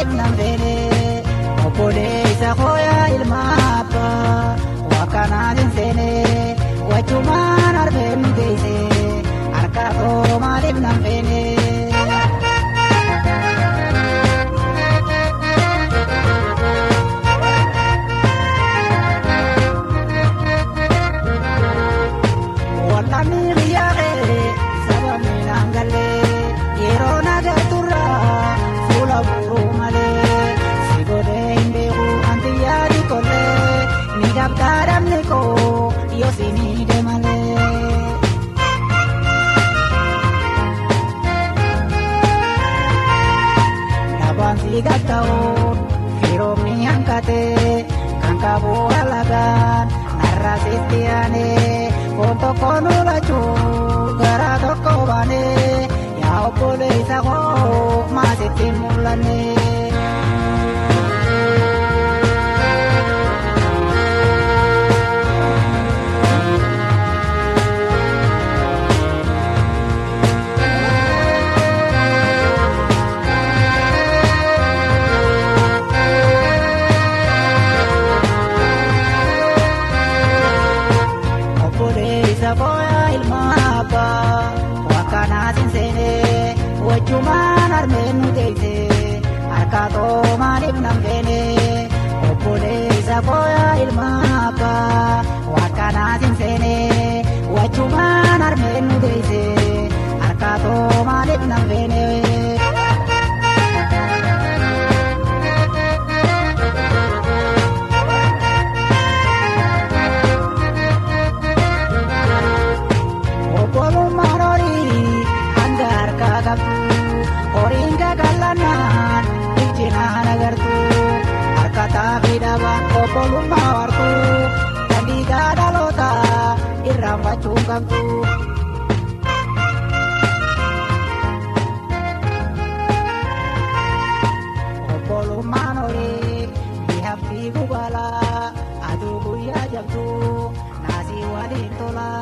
maaliif nan feene obboleessa kooyaa ilma abbaa wakkanaan hin seene wachumaan arbeen nu geesse harka koo maaliif nan feene. Wallanni biyyaaqee saba miidhaan gallee yeroo nagarturraa fuula buruu malee si godhee hin beeku anti yaadi tollee ni dabdaa dhabni koo yoo si miidhe malee. Dhabaan si gatta'uun firoomni hanqatee kan qabu halagaan narra sitti aanee. Tokko nulachuu gara tokko baanee yaa obboleessa koo maasitti mul'anne. Wakkanaan hin seene wachumaan arbeen nu geesse harka koo maaliif nan feene obboleessa kooyaa ilma abbaa wakkanaan hin seene wachumaan arbeen nu geesse harka koo maaliif nan feene. Horiin gagaallanaan ijjinaan agartu harkataa fi dhabaan obbolummaa wartu kan dhiigaa dhalootaa irraanfachuu qabdu. Obbolummaan horii mi'aafii gubaalaa aduu guyyaa jabdu naasii waliin tolaa.